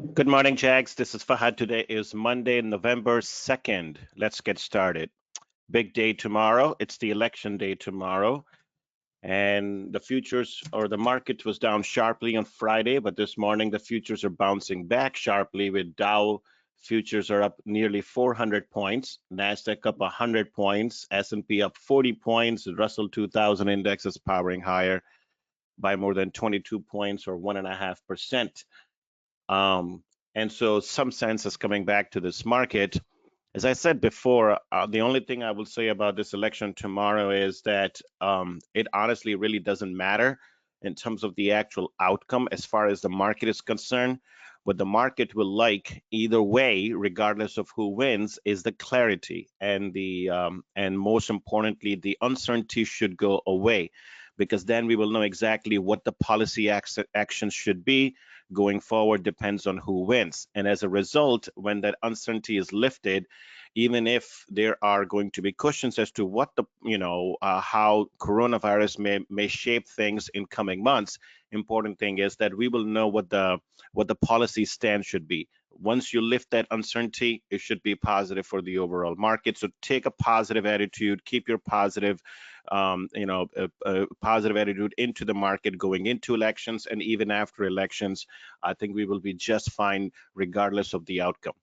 Good morning, Jags. This is Fahad. Today is Monday, November 2nd. Let's get started. Big day tomorrow. It's the election day tomorrow. And the futures or the market was down sharply on Friday, but this morning the futures are bouncing back sharply with Dow futures are up nearly 400 points, Nasdaq up 100 points, S&P up 40 points, the Russell 2000 index is powering higher by more than 22 points or 1.5%. Um, and so some sense is coming back to this market. As I said before, the only thing I will say about this election tomorrow is that it honestly really doesn't matter in terms of the actual outcome as far as the market is concerned. What the market will like either way, regardless of who wins, is the clarity and most importantly, the uncertainty should go away, because then we will know exactly what the policy actions should be going forward. Depends on who wins, and as a result, when that uncertainty is lifted, even if there are going to be questions as to what the how coronavirus may shape things in coming months, important thing is that we will know what the policy stance should be. Once you lift that uncertainty, it should be positive for the overall market. So take a positive attitude, keep your positive positive attitude into the market going into elections, and even after elections, I think we will be just fine regardless of the outcome.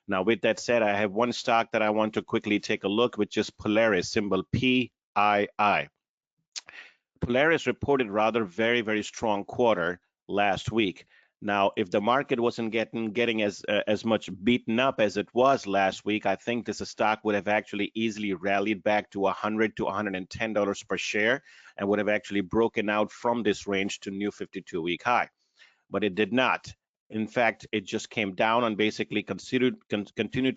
Now, with that said, I have one stock that I want to quickly take a look, which is Polaris, symbol PII. Polaris reported rather very strong quarter last week. Now, if the market wasn't getting as much beaten up as it was last week, I think this stock would have actually easily rallied back to $100 to $110 per share and would have actually broken out from this range to new 52-week high. But it did not. In fact, it just came down and basically continued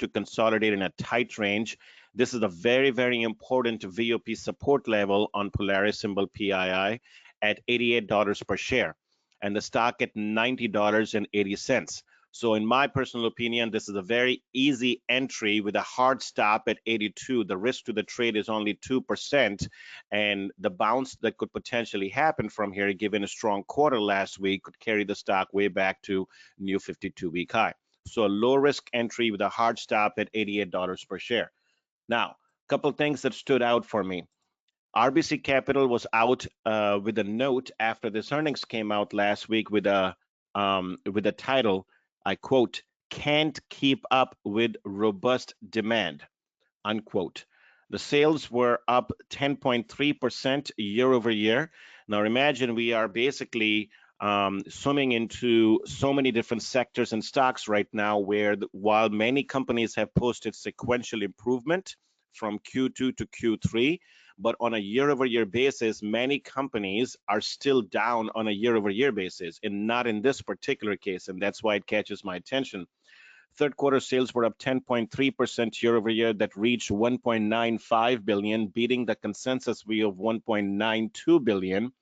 to consolidate in a tight range. This is a very important VOP support level on Polaris, symbol PII, at $88 per share, and the stock at $90.80. So in my personal opinion, this is a very easy entry with a hard stop at 82. The risk to the trade is only 2%, and the bounce that could potentially happen from here, given a strong quarter last week, could carry the stock way back to new 52-week high. So a low risk entry with a hard stop at $88 per share. Now, a couple things that stood out for me. RBC Capital was out with a note after this earnings came out last week with a title, I quote, "Can't keep up with robust demand," unquote. The sales were up 10.3% year over year. Now imagine we are basically swimming into so many different sectors and stocks right now where while many companies have posted sequential improvement from Q2 to Q3, but on a year over year basis, many companies are still down on a year over year basis, and not in this particular case, and that's why it catches my attention. Third quarter sales were up 10.3% year over year, that reached 1.95 billion, beating the consensus view of 1.92 billion.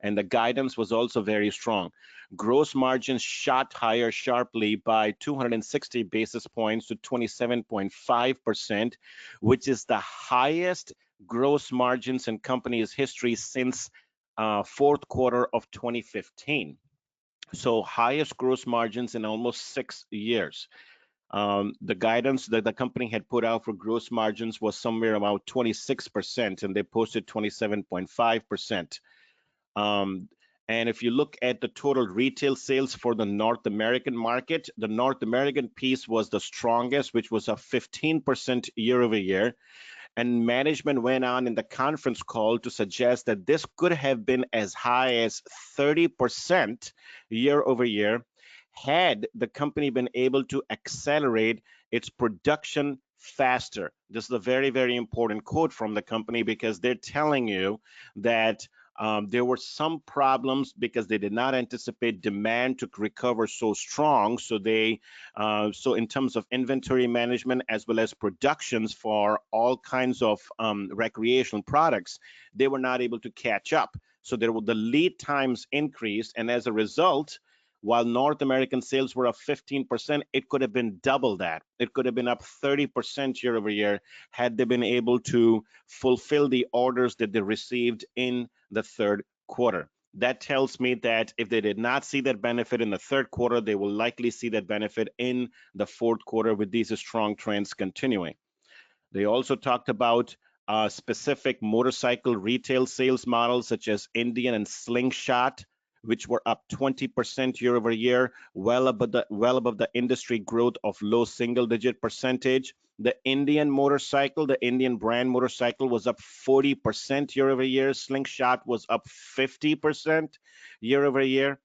And the guidance was also very strong. Gross margins shot higher sharply by 260 basis points to 27.5%, which is the highest gross margins in company's history since fourth quarter of 2015. So highest gross margins in almost 6 years. The guidance that the company had put out for gross margins was somewhere about 26%, and they posted 27.5%. And if you look at the total retail sales for the North American market, the North American piece was the strongest, which was up 15% year over year. And management went on in the conference call to suggest that this could have been as high as 30% year over year had the company been able to accelerate its production faster. This is a very important quote from the company, because they're telling you that there were some problems because they did not anticipate demand to recover so strong. So so in terms of inventory management as well as productions for all kinds of recreational products, they were not able to catch up. So the lead times increased, and as a result, while North American sales were up 15%, it could have been double that. It could have been up 30% year over year had they been able to fulfill the orders that they received in the third quarter. That tells me that if they did not see that benefit in the third quarter, they will likely see that benefit in the fourth quarter with these strong trends continuing. They also talked about specific motorcycle retail sales models such as Indian and Slingshot, which were up 20% year over year, well above the industry growth of low single-digit percentage. The Indian motorcycle, the Indian brand motorcycle, was up 40% year over year. Slingshot was up 50% year over year.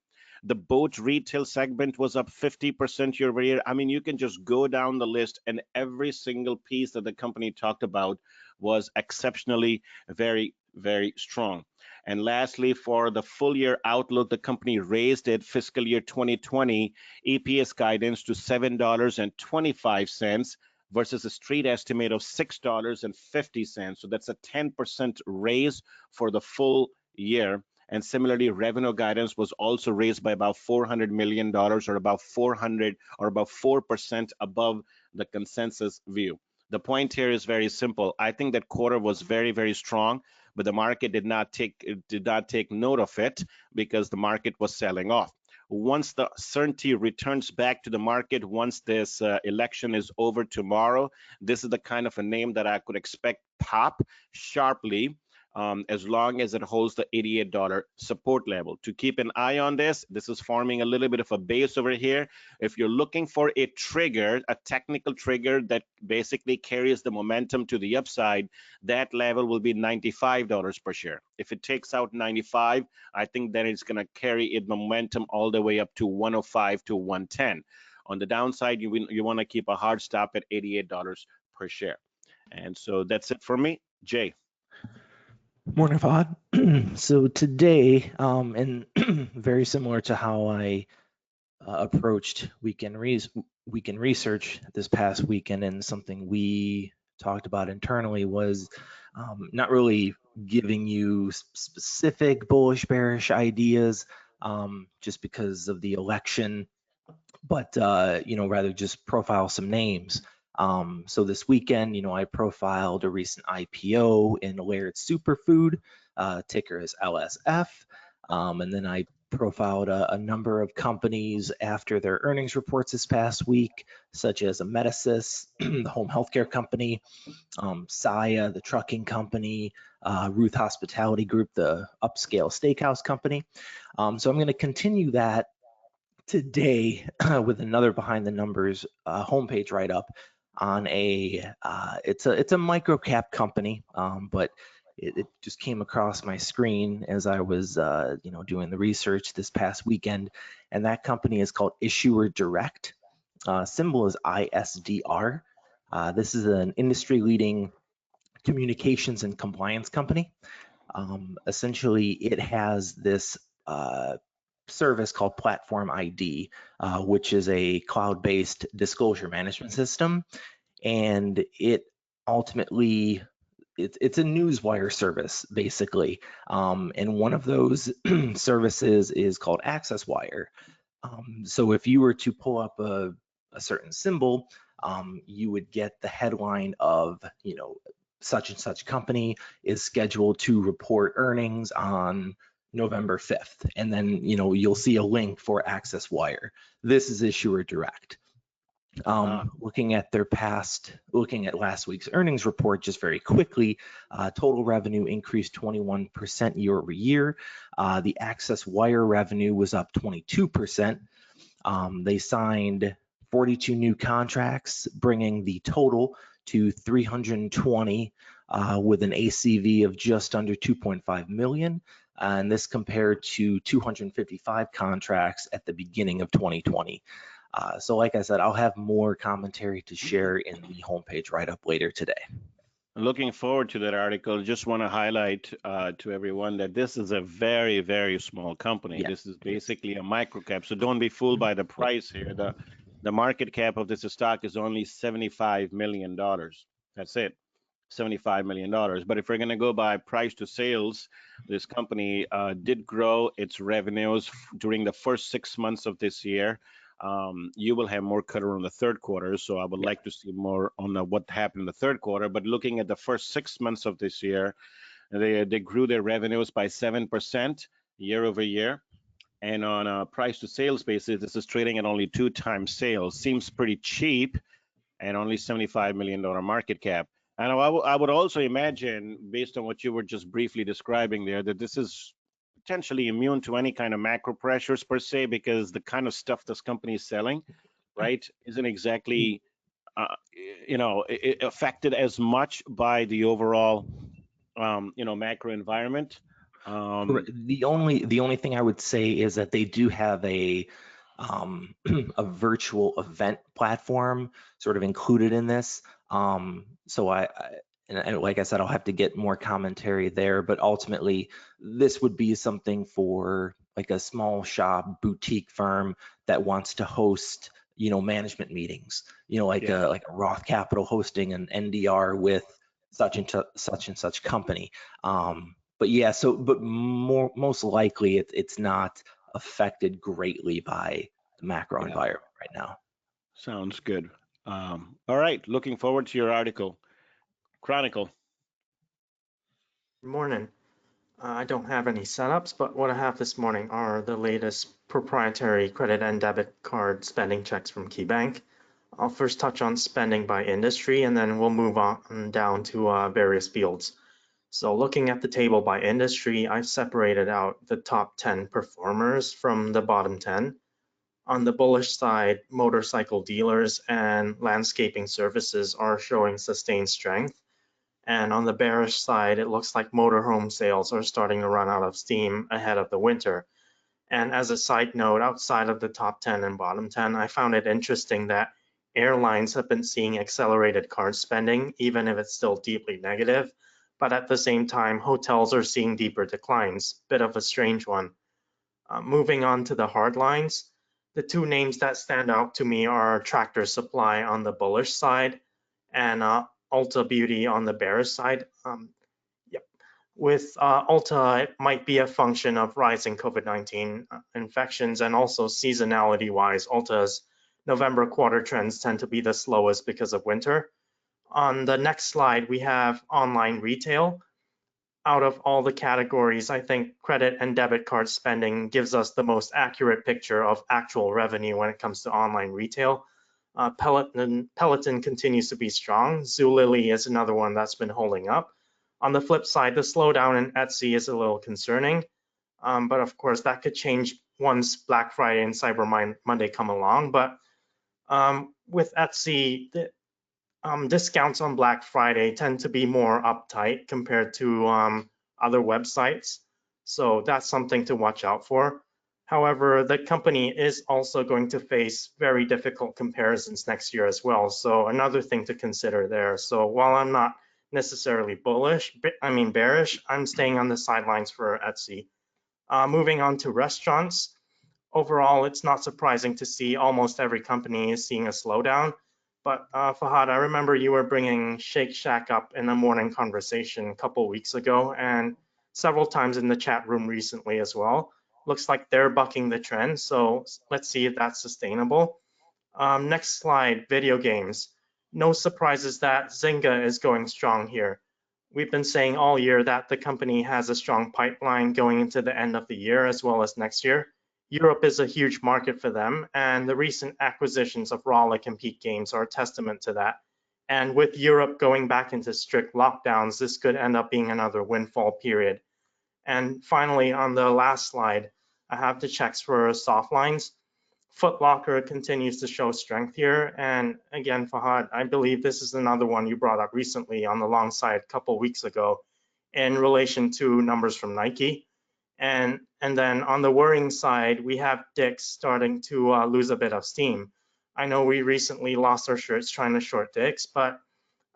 The boat retail segment was up 50% year over year. I mean, you can just go down the list, and every single piece that the company talked about was exceptionally very, very strong. And lastly, for the full year outlook, the company raised its fiscal year 2020 EPS guidance to $7.25 versus a street estimate of $6.50. So that's a 10% raise for the full year. And similarly, revenue guidance was also raised by about $400 million, or about 4% above the consensus view. The point here is very simple. I think that quarter was very, very strong, but the market did not take note of it because the market was selling off. Once the certainty returns back to the market, once this election is over tomorrow, this is the kind of a name that I could expect pop sharply, as long as it holds the $88 support level. To keep an eye on this is forming a little bit of a base over here. If you're looking for a trigger, a technical trigger that basically carries the momentum to the upside, that level will be $95 per share. If it takes out 95, I think then it's going to carry its momentum all the way up to 105 to 110. On the downside, you want to keep a hard stop at $88 per share. And so that's it for me. Jay. Morning, Fahad. So today, and very similar to how I approached weekend research this past weekend, and something we talked about internally was not really giving you specific bullish, bearish ideas just because of the election, but rather just profile some names. So this weekend, I profiled a recent IPO in Laird Superfood, ticker is LSF, and then I profiled a number of companies after their earnings reports this past week, such as Amedisys, the home healthcare company, Saya, the trucking company, Ruth Hospitality Group, the upscale steakhouse company. So I'm going to continue that today with another behind the numbers homepage write-up on it's a micro cap company, but it just came across my screen as I was doing the research this past weekend, and that company is called Issuer Direct. Symbol is ISDR. This is an industry-leading communications and compliance company. Essentially, it has this service called Platform ID, which is a cloud-based disclosure management system, and it ultimately it's a newswire service basically, and one of those services is called AccessWire. So if you were to pull up a certain symbol, you would get the headline of such and such company is scheduled to report earnings on November 5th, and then you'll see a link for AccessWire. This is Issuer Direct. Looking at last week's earnings report just very quickly, total revenue increased 21% year over year. The AccessWire revenue was up 22%. They signed 42 new contracts, bringing the total to 320 with an ACV of just under 2.5 million. And this compared to 255 contracts at the beginning of 2020. So like I said, I'll have more commentary to share in the homepage write-up later today. Looking forward to that article. Just want to highlight to everyone that this is a very, very small company. Yeah. This is basically a micro cap. So don't be fooled by the price here. The market cap of this stock is only $75 million. That's it. $75 million. But if we're going to go by price to sales, this company did grow its revenues during the first 6 months of this year. You will have more color on the third quarter, so I would like to see more on what happened in the third quarter. But looking at the first 6 months of this year, they grew their revenues by 7%. year over year. And on a price to sales basis, this is trading at only 2 times sales. Seems pretty cheap, and only $75 million market cap. And I would also imagine, based on what you were just briefly describing there, that this is potentially immune to any kind of macro pressures per se, because the kind of stuff this company is selling, right, isn't exactly, uh, affected as much by the overall, macro environment. The only thing I would say is that they do have a a virtual event platform sort of included in this. So and like I said, I'll have to get more commentary there, but ultimately this would be something for like a small shop boutique firm that wants to host, management meetings, like Yeah. a Roth Capital hosting an NDR with such and such company. But yeah, but most likely it's not affected greatly by the macro Yeah. environment right now. Sounds good. All right. Looking forward to your article. Chronicle. Good morning. I don't have any setups, but what I have this morning are the latest proprietary credit and debit card spending checks from KeyBanc. I'll first touch on spending by industry, and then we'll move on down to various fields. So looking at the table by industry, I've separated out the top 10 performers from the bottom 10. On the bullish side, motorcycle dealers and landscaping services are showing sustained strength. And on the bearish side, it looks like motorhome sales are starting to run out of steam ahead of the winter. And as a side note, outside of the top 10 and bottom 10, I found it interesting that airlines have been seeing accelerated card spending, even if it's still deeply negative. But at the same time, hotels are seeing deeper declines. Bit of a strange one. Moving on to the hard lines, the two names that stand out to me are Tractor Supply on the bullish side and Ulta Beauty on the bearish side. Yep. With Ulta, it might be a function of rising COVID-19 infections, and also seasonality-wise, Ulta's November quarter trends tend to be the slowest because of winter. On the next slide, we have online retail. Out of all the categories, I think credit and debit card spending gives us the most accurate picture of actual revenue when it comes to online retail. Peloton continues to be strong. Zulily is another one that's been holding up. On the flip side, the slowdown in Etsy is a little concerning, but of course that could change once Black Friday and Cyber Monday come along. But with Etsy, discounts on Black Friday tend to be more uptight compared to other websites. So that's something to watch out for. However, the company is also going to face very difficult comparisons next year as well. So another thing to consider there. So while I'm not necessarily bearish, I'm staying on the sidelines for Etsy. Moving on to restaurants. Overall, it's not surprising to see almost every company is seeing a slowdown. But Fahad, I remember you were bringing Shake Shack up in a morning conversation a couple weeks ago, and several times in the chat room recently as well. Looks like they're bucking the trend, so let's see if that's sustainable. Next slide, video games. No surprises that Zynga is going strong here. We've been saying all year that the company has a strong pipeline going into the end of the year as well as next year. Europe is a huge market for them, and the recent acquisitions of Rollic and Peak Games are a testament to that. And with Europe going back into strict lockdowns, this could end up being another windfall period. And finally, on the last slide, I have the checks for soft lines. Foot Locker continues to show strength here. And again, Fahad, I believe this is another one you brought up recently on the long side a couple weeks ago in relation to numbers from Nike. And then on the worrying side, we have Dick's starting to lose a bit of steam. I know we recently lost our shirts trying to short Dick's, but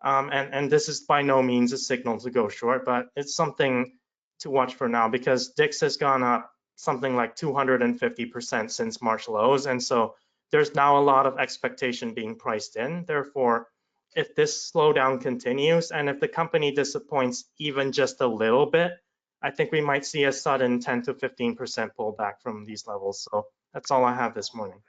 and this is by no means a signal to go short, but it's something to watch for now because Dick's has gone up something like 250% since March lows, and so there's now a lot of expectation being priced in. Therefore, if this slowdown continues and if the company disappoints even just a little bit, I think we might see a sudden 10 to 15% pullback from these levels. So that's all I have this morning.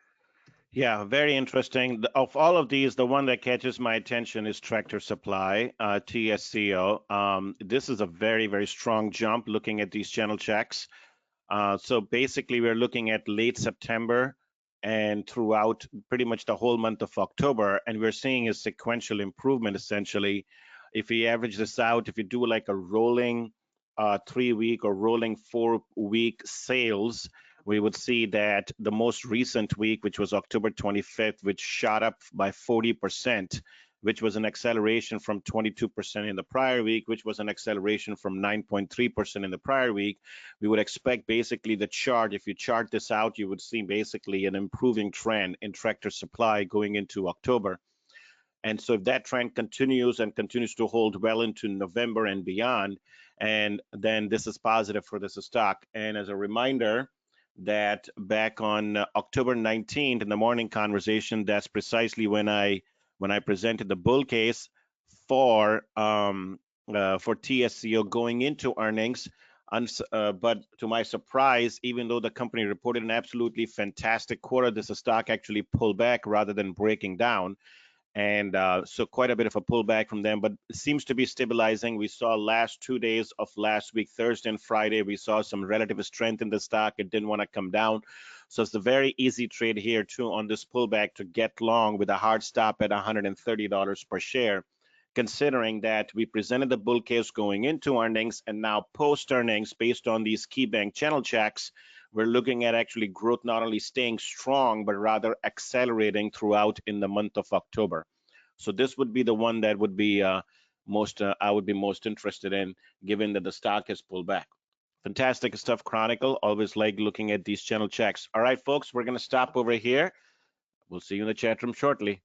Yeah, very interesting. Of all of these, the one that catches my attention is Tractor Supply, TSCO. This is a very, very strong jump looking at these channel checks. So basically, we're looking at late September and throughout pretty much the whole month of October, and we're seeing a sequential improvement essentially. If we average this out, if you do like a rolling 3-week or rolling 4-week sales, we would see that the most recent week, which was October 25th, which shot up by 40%, which was an acceleration from 22% in the prior week, which was an acceleration from 9.3% in the prior week. We would expect basically the chart, if you chart this out, you would see basically an improving trend in tractor supply going into October. And so if that trend continues and continues to hold well into November and beyond, and then this is positive for this stock. And as a reminder, that back on October 19th in the morning conversation, that's precisely when I presented the bull case for TSCO going into earnings. But to my surprise, even though the company reported an absolutely fantastic quarter, this stock actually pulled back rather than breaking down. And so quite a bit of a pullback from them, but it seems to be stabilizing. We saw last 2 days of last week, Thursday and Friday, we saw some relative strength in the stock. It didn't want to come down. So it's a very easy trade here too on this pullback to get long with a hard stop at $130 per share, considering that we presented the bull case going into earnings, and now post earnings, based on these KeyBanc channel checks, we're looking at actually growth not only staying strong, but rather accelerating throughout in the month of October. So this would be the one that would be I would be most interested in, given that the stock has pulled back. Fantastic stuff, Chronicle. Always like looking at these channel checks. All right, folks, we're going to stop over here. We'll see you in the chat room shortly.